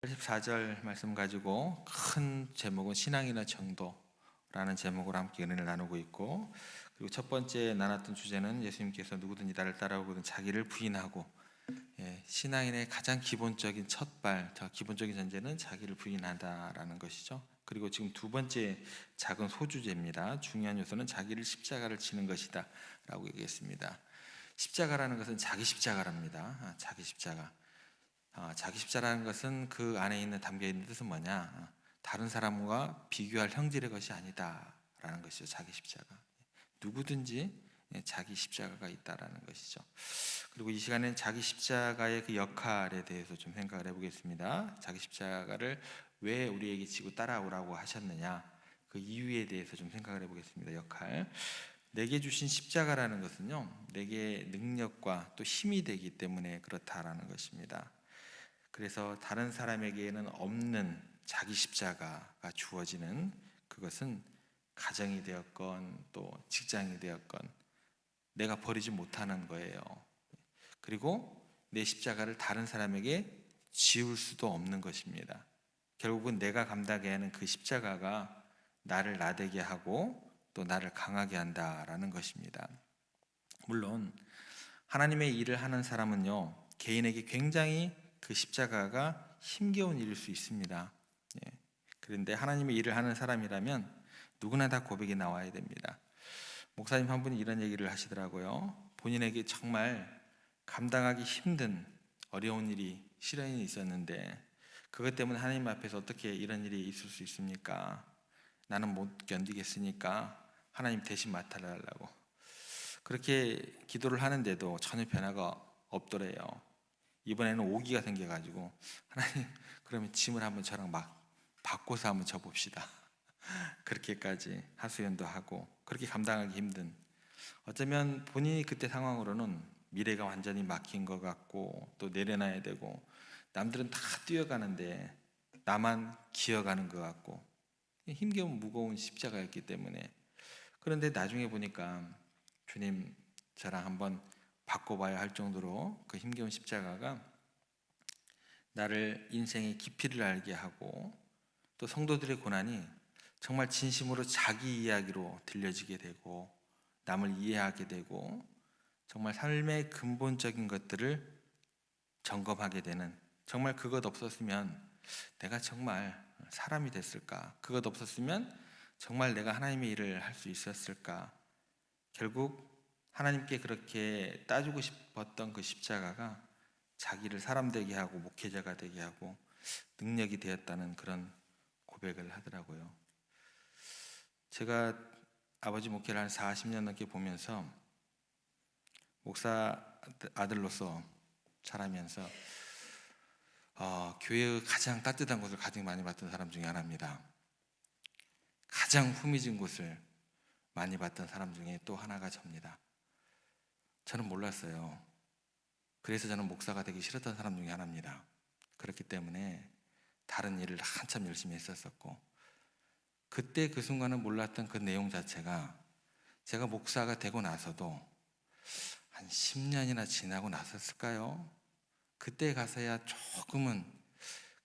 84절 말씀 가지고 큰 제목은 신앙이나 정도라는 제목으로 함께 은혜를 나누고 있고, 그리고 첫 번째 나눴던 주제는 예수님께서 누구든지 나를 따라오거든 자기를 부인하고, 신앙인의 가장 기본적인 첫발, 기본적인 전제는 자기를 부인한다라는 것이죠. 그리고 지금 두 번째 작은 소주제입니다. 중요한 요소는 자기를 십자가를 지는 것이다 라고 얘기했습니다. 십자가라는 것은 자기 십자가랍니다. 자기 십자가. 자기 십자라는 것은 그 안에 있는 담겨 있는 뜻은 뭐냐? 다른 사람과 비교할 형질의 것이 아니다라는 것이죠. 자기 십자가. 누구든지 자기 십자가가 있다라는 것이죠. 그리고 이 시간에는 자기 십자가의 그 역할에 대해서 좀 생각을 해보겠습니다. 자기 십자가를 왜 우리에게 지고 따라오라고 하셨느냐? 그 이유에 대해서 좀 생각을 해보겠습니다. 역할. 내게 주신 십자가라는 것은요, 내게 능력과 또 힘이 되기 때문에 그렇다라는 것입니다. 그래서 다른 사람에게는 없는 자기 십자가가 주어지는, 그것은 가정이 되었건 또 직장이 되었건 내가 버리지 못하는 거예요. 그리고 내 십자가를 다른 사람에게 지울 수도 없는 것입니다. 결국은 내가 감당해야 하는 그 십자가가 나를 나되게 하고 또 나를 강하게 한다라는 것입니다. 물론 하나님의 일을 하는 사람은요, 개인에게 굉장히 그 십자가가 힘겨운 일일 수 있습니다. 그런데 하나님의 일을 하는 사람이라면 누구나 다 고백이 나와야 됩니다. 목사님 한 분이 이런 얘기를 하시더라고요. 본인에게 정말 감당하기 힘든 어려운 일이, 시련이 있었는데 그것 때문에 하나님 앞에서 어떻게 이런 일이 있을 수 있습니까? 나는 못 견디겠으니까 하나님 대신 맡아달라고 그렇게 기도를 하는데도 전혀 변화가 없더래요. 이번에는 오기가 생겨가지고, 하나님 그러면 짐을 한번 저랑 막 바꿔서 한번 져봅시다. 그렇게까지 하소연도 하고, 그렇게 감당하기 힘든, 어쩌면 본인이 그때 상황으로는 미래가 완전히 막힌 것 같고 또 내려놔야 되고, 남들은 다 뛰어가는데 나만 기어가는 것 같고, 힘겨운 무거운 십자가였기 때문에. 그런데 나중에 보니까 주님 저랑 한번 바꿔봐야 할 정도로 그 힘겨운 십자가가 나를 인생의 깊이를 알게 하고, 또 성도들의 고난이 정말 진심으로 자기 이야기로 들려지게 되고 남을 이해하게 되고, 정말 삶의 근본적인 것들을 점검하게 되는, 정말 그것 없었으면 내가 정말 사람이 됐을까? 그것 없었으면 정말 내가 하나님의 일을 할 수 있었을까? 결국 하나님께 그렇게 따지고 싶었던 그 십자가가 자기를 사람 되게 하고 목회자가 되게 하고 능력이 되었다는 그런 고백을 하더라고요. 제가 아버지 목회를 한 40년 넘게 보면서 목사 아들로서 자라면서 교회의 가장 따뜻한 곳을 가장 많이 봤던 사람 중에 하나입니다. 가장 후미진 곳을 많이 봤던 사람 중에 또 하나가 접니다. 저는 몰랐어요. 그래서 저는 목사가 되기 싫었던 사람 중에 하나입니다. 그렇기 때문에 다른 일을 한참 열심히 했었었고, 그때 그 순간은 몰랐던 그 내용 자체가 제가 목사가 되고 나서도 한 10년이나 지나고 나섰을까요? 그때 가서야 조금은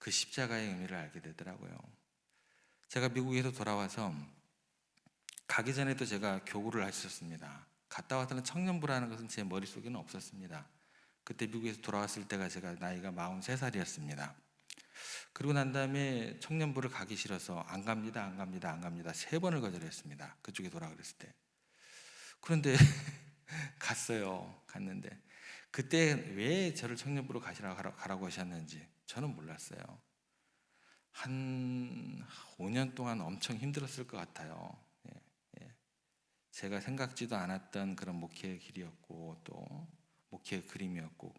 그 십자가의 의미를 알게 되더라고요. 제가 미국에서 돌아와서 가기 전에도 제가 교구를 했었습니다. 갔다 와서는 청년부라는 것은 제 머릿속에는 없었습니다. 그때 미국에서 돌아왔을 때가 제가 나이가 43살이었습니다. 그러고 난 다음에 청년부를 가기 싫어서 안 갑니다, 안 갑니다, 안 갑니다 3번을 거절했습니다. 그쪽에 돌아 그랬을 때. 그런데 갔어요. 갔는데 그때 왜 저를 청년부로 가라고 하셨는지 저는 몰랐어요. 한 5년 동안 엄청 힘들었을 것 같아요. 제가 생각지도 않았던 그런 목회의 길이었고 또 목회의 그림이었고,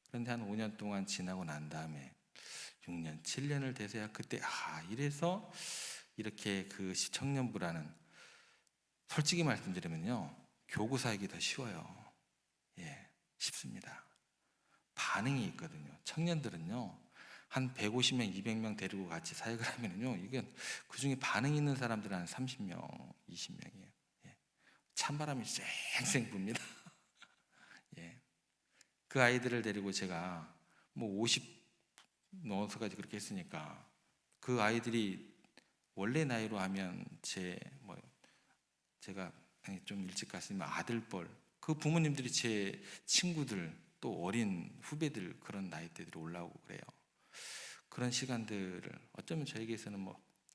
그런데 한 5년 동안 지나고 난 다음에 6년, 7년을 돼서야 그때 이래서 이렇게 그 청년부라는, 솔직히 말씀드리면요, 교구 사역이 더 쉬워요. 쉽습니다. 반응이 있거든요. 청년들은요, 한 150명, 200명 데리고 같이 사역을 하면요, 이게 그 중에 반응 있는 사람들은 한 30명, 20명이에요. 찬바람이 쌩쌩 붑니다. 그 아이들을 데리고 제가 뭐 넣어서까지 그렇게 했으니까 그 아이들이 원래 나이로 하면 제가 좀 일찍 갔으면 아들뻘, 그 부모님들이 제 친구들 또 어린 후배들 그런 나이대들이 올라오고 그래요. 그런 시간들을 어쩌면 저에게서는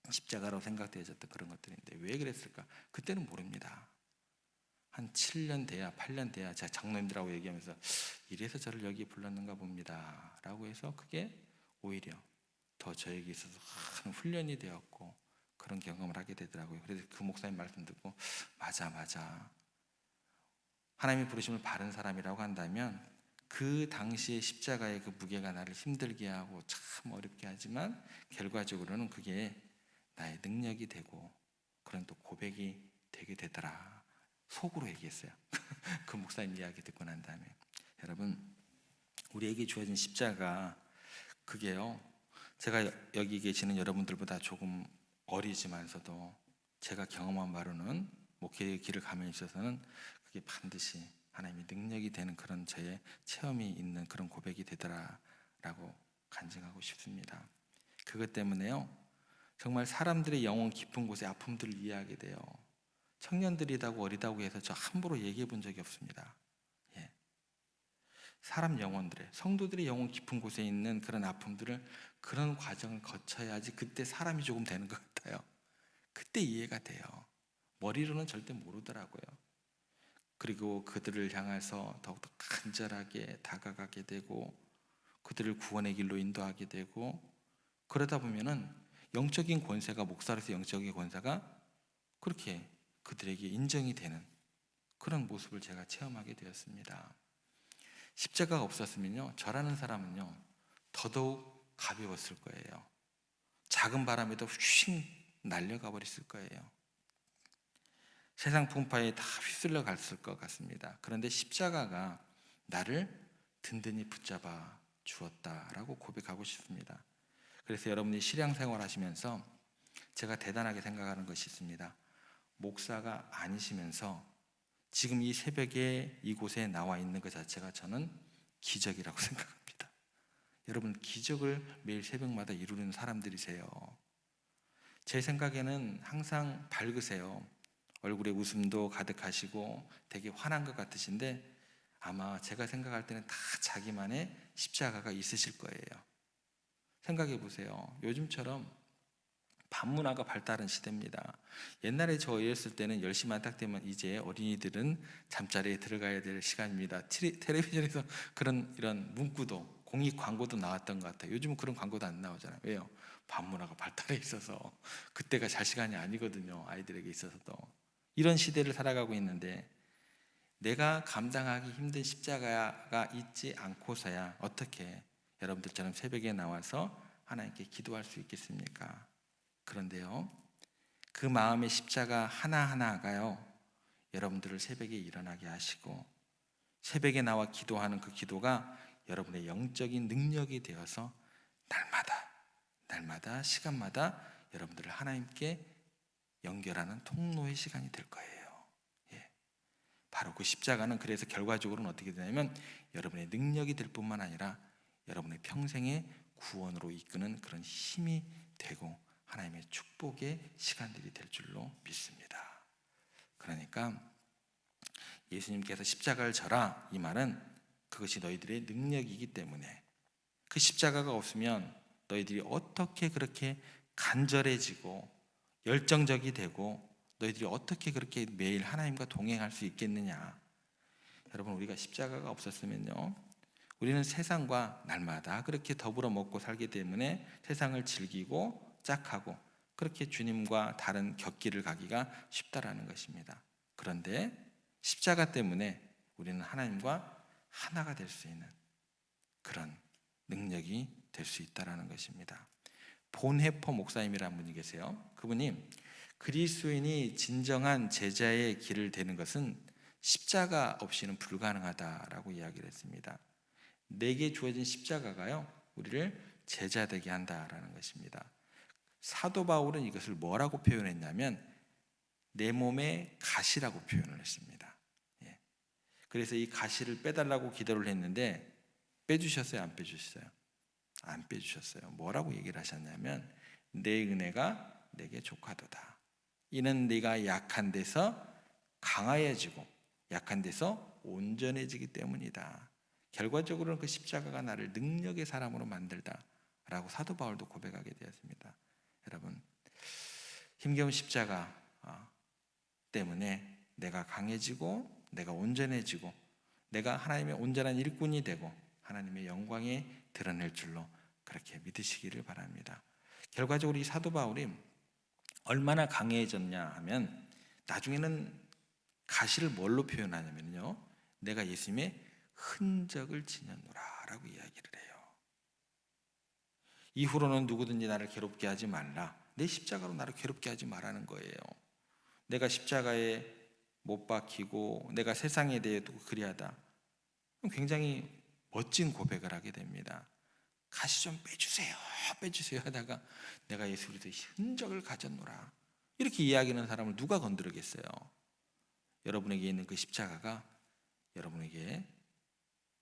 십자가라고 생각되어졌던 그런 것들인데 왜 그랬을까? 그때는 모릅니다. 한 7년 돼야 8년 돼야 제가 장로님들하고 얘기하면서 이래서 저를 여기에 불렀는가 봅니다 라고 해서 그게 오히려 더 저에게 있어서 큰 훈련이 되었고 그런 경험을 하게 되더라고요. 그래서 그 목사님 말씀 듣고 맞아 하나님의 부르심을 바른 사람이라고 한다면 그 당시의 십자가의 그 무게가 나를 힘들게 하고 참 어렵게 하지만 결과적으로는 그게 나의 능력이 되고 그런 또 고백이 되게 되더라. 속으로 얘기했어요. 그 목사님 이야기 듣고 난 다음에 여러분 우리에게 주어진 십자가 그게요, 제가 여기 계시는 여러분들보다 조금 어리지만서도 제가 경험한 바로는 목회의 길을 가면 있어서는 그게 반드시 하나님의 능력이 되는 그런 저의 체험이 있는 그런 고백이 되더라라고 간증하고 싶습니다. 그것 때문에요 정말 사람들의 영혼 깊은 곳에 아픔들을 이해하게 돼요. 청년들이다고 어리다고 해서 저 함부로 얘기해 본 적이 없습니다. 예. 사람 영혼들의 성도들의 영혼 깊은 곳에 있는 그런 아픔들을 그런 과정을 거쳐야지 그때 사람이 조금 되는 것 같아요. 그때 이해가 돼요. 머리로는 절대 모르더라고요. 그리고 그들을 향해서 더욱더 간절하게 다가가게 되고 그들을 구원의 길로 인도하게 되고 그러다 보면은 영적인 권세가 목사로서 영적인 권세가 그렇게 그들에게 인정이 되는 그런 모습을 제가 체험하게 되었습니다. 십자가가 없었으면요 저라는 사람은요 더더욱 가벼웠을 거예요. 작은 바람에도 휙 날려가 버렸을 거예요. 세상 풍파에 다 휩쓸려 갔을 것 같습니다. 그런데 십자가가 나를 든든히 붙잡아 주었다라고 고백하고 싶습니다. 그래서 여러분이 신앙생활 하시면서 제가 대단하게 생각하는 것이 있습니다. 목사가 아니시면서 지금 이 새벽에 이곳에 나와 있는 것 자체가 저는 기적이라고 생각합니다. 여러분 기적을 매일 새벽마다 이루는 사람들이세요. 제 생각에는 항상 밝으세요. 얼굴에 웃음도 가득하시고 되게 환한 것 같으신데 아마 제가 생각할 때는 다 자기만의 십자가가 있으실 거예요. 생각해 보세요. 요즘처럼 반문화가 발달한 시대입니다. 옛날에 저 어렸을 때는 10시만 딱 되면 이제 어린이들은 잠자리에 들어가야 될 시간입니다. 텔레비전에서 이런 문구도 공익 광고도 나왔던 것 같아요. 요즘은 그런 광고도 안 나오잖아요. 왜요? 반문화가 발달해 있어서 그때가 잘 시간이 아니거든요. 아이들에게 있어서도. 이런 시대를 살아가고 있는데 내가 감당하기 힘든 십자가가 있지 않고서야 어떻게 여러분들처럼 새벽에 나와서 하나님께 기도할 수 있겠습니까? 그런데요 그 마음의 십자가 하나하나가요 여러분들을 새벽에 일어나게 하시고 새벽에 나와 기도하는 그 기도가 여러분의 영적인 능력이 되어서 날마다 시간마다 여러분들을 하나님께 연결하는 통로의 시간이 될 거예요. 예. 바로 그 십자가는 그래서 결과적으로는 어떻게 되냐면 여러분의 능력이 될 뿐만 아니라 여러분의 평생의 구원으로 이끄는 그런 힘이 되고 하나님의 축복의 시간들이 될 줄로 믿습니다. 그러니까 예수님께서 십자가를 져라 이 말은 그것이 너희들의 능력이기 때문에 그 십자가가 없으면 너희들이 어떻게 그렇게 간절해지고 열정적이 되고 너희들이 어떻게 그렇게 매일 하나님과 동행할 수 있겠느냐. 여러분 우리가 십자가가 없었으면요 우리는 세상과 날마다 그렇게 더불어 먹고 살기 때문에 세상을 즐기고 짝하고 그렇게 주님과 다른 곁길을 가기가 쉽다라는 것입니다. 그런데 십자가 때문에 우리는 하나님과 하나가 될 수 있는 그런 능력이 될 수 있다라는 것입니다. 본해퍼 목사님이라는 분이 계세요. 그분이 그리스도인이 진정한 제자의 길을 되는 것은 십자가 없이는 불가능하다라고 이야기를 했습니다. 내게 주어진 십자가가요 우리를 제자 되게 한다라는 것입니다. 사도 바울은 이것을 뭐라고 표현했냐면 내 몸의 가시라고 표현을 했습니다. 예. 그래서 이 가시를 빼달라고 기도를 했는데 빼주셨어요? 안 빼주셨어요? 안 빼주셨어요. 뭐라고 얘기를 하셨냐면 내 은혜가 내게 족하도다. 이는 네가 약한 데서 강하여지고 약한 데서 온전해지기 때문이다. 결과적으로는 그 십자가가 나를 능력의 사람으로 만들다 라고 사도 바울도 고백하게 되었습니다. 여러분, 힘겨운 십자가 때문에 내가 강해지고 내가 온전해지고 내가 하나님의 온전한 일꾼이 되고 하나님의 영광에 드러낼 줄로 그렇게 믿으시기를 바랍니다. 결과적으로 이 사도 바울이 얼마나 강해졌냐 하면 나중에는 가시를 뭘로 표현하냐면요, 내가 예수님의 흔적을 지녔노라 라고 이야기를 해요. 이후로는 누구든지 나를 괴롭게 하지 말라. 내 십자가로 나를 괴롭게 하지 말라는 거예요. 내가 십자가에 못 박히고 내가 세상에 대해도 그리하다. 굉장히 멋진 고백을 하게 됩니다. 가시 좀 빼주세요, 빼주세요 하다가 내가 예수 그리스도의 흔적을 가졌노라. 이렇게 이야기하는 사람을 누가 건드리겠어요? 여러분에게 있는 그 십자가가 여러분에게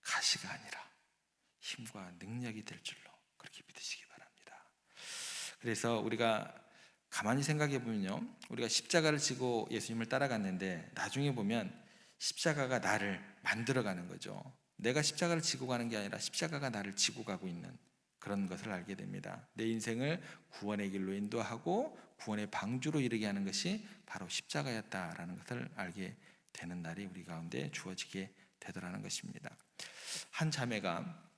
가시가 아니라 힘과 능력이 될 줄로 그렇게 믿으시기 바랍니다. 그래서 우리가 가만히 생각해 보면요, 우리가 십자가를 지고 예수님을 따라갔는데 나중에 보면 십자가가 나를 만들어가는 거죠. 내가 십자가를 지고 가는 게 아니라 십자가가 나를 지고 가고 있는 그런 것을 알게 됩니다. 내 인생을 구원의 길로 인도하고 구원의 방주로 이르게 하는 것이 바로 십자가였다라는 것을 알게 되는 날이 우리 가운데 주어지게 되더라는 것입니다. 한 자매가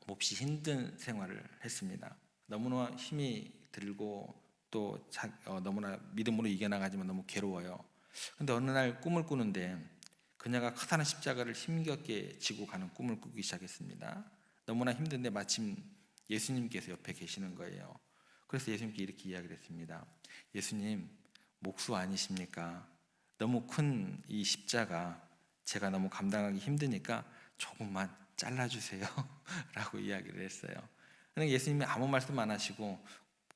몹시 힘든 생활을 했습니다. 너무나 힘이 들고 또 너무나 믿음으로 이겨나가지만 너무 괴로워요. 그런데 어느 날 꿈을 꾸는데 그녀가 커다란 십자가를 힘겹게 지고 가는 꿈을 꾸기 시작했습니다. 너무나 힘든데 마침 예수님께서 옆에 계시는 거예요. 그래서 예수님께 이렇게 이야기를 했습니다. 예수님, 목수 아니십니까? 너무 큰 이 십자가 제가 너무 감당하기 힘드니까 조금만 잘라주세요 라고 이야기를 했어요. 그런데 예수님이 아무 말씀 안 하시고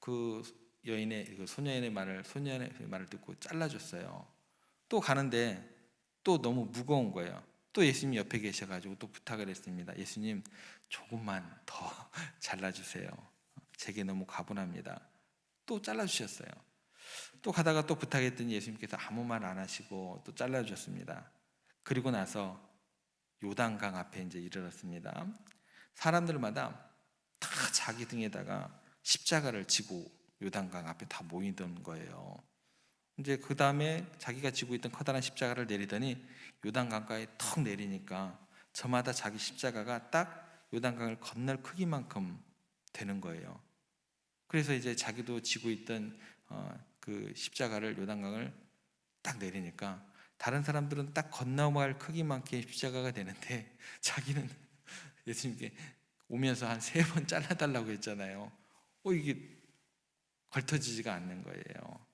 그 소년의 말을 듣고 잘라줬어요. 또 가는데 또 너무 무거운 거예요. 또 예수님이 옆에 계셔가지고 또 부탁을 했습니다. 예수님, 조금만 더 잘라주세요. 제게 너무 가분합니다. 또 잘라주셨어요. 또 가다가 또 부탁했더니 예수님께서 아무 말 안 하시고 또 잘라주셨습니다. 그리고 나서 요단강 앞에 이제 이르렀습니다. 사람들마다 다 자기 등에다가 십자가를 지고 요단강 앞에 다 모이던 거예요. 이제 그 다음에 자기가 지고 있던 커다란 십자가를 내리더니 요단강가에 턱 내리니까 저마다 자기 십자가가 딱 요단강을 건널 크기만큼 되는 거예요. 그래서 이제 자기도 지고 있던 그 십자가를 요단강을 딱 내리니까 다른 사람들은 딱 건너갈 크기만큼의 십자가가 되는데 자기는 예수님께 오면서 한 3번 잘라달라고 했잖아요. 이게 걸터지지가 않는 거예요.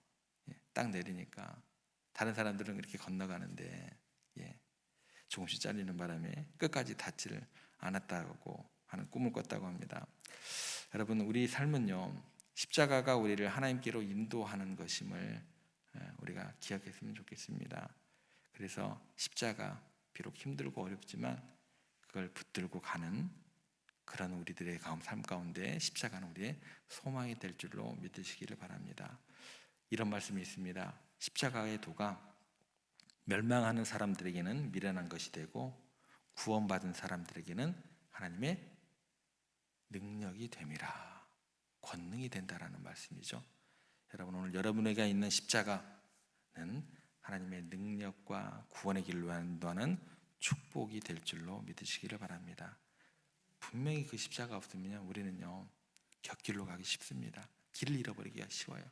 딱 내리니까 다른 사람들은 이렇게 건너가는데 조금씩 잘리는 바람에 끝까지 닿지를 않았다고 하는 꿈을 꿨다고 합니다. 여러분, 우리 삶은요, 십자가가 우리를 하나님께로 인도하는 것임을 우리가 기억했으면 좋겠습니다. 그래서 십자가 비록 힘들고 어렵지만 그걸 붙들고 가는 그런 우리들의 삶 가운데 십자가는 우리의 소망이 될 줄로 믿으시기를 바랍니다. 이런 말씀이 있습니다. 십자가의 도가 멸망하는 사람들에게는 미련한 것이 되고 구원받은 사람들에게는 하나님의 능력이 됨이라, 권능이 된다라는 말씀이죠. 여러분, 오늘 여러분에게 있는 십자가는 하나님의 능력과 구원의 길로 인도하는 축복이 될 줄로 믿으시기를 바랍니다. 분명히 그 십자가 없으면 우리는요, 곁길로 가기 쉽습니다. 길을 잃어버리기가 쉬워요.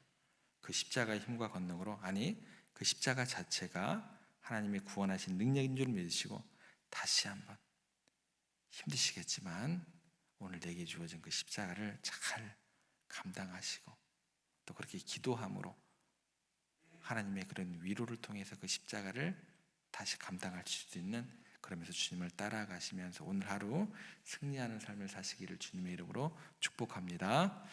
그 십자가의 힘과 권능으로, 아니 그 십자가 자체가 하나님의 구원하신 능력인 줄 믿으시고 다시 한번 힘드시겠지만 오늘 내게 주어진 그 십자가를 잘 감당하시고 또 그렇게 기도함으로 하나님의 그런 위로를 통해서 그 십자가를 다시 감당할 수 있는, 그러면서 주님을 따라가시면서 오늘 하루 승리하는 삶을 사시기를 주님의 이름으로 축복합니다.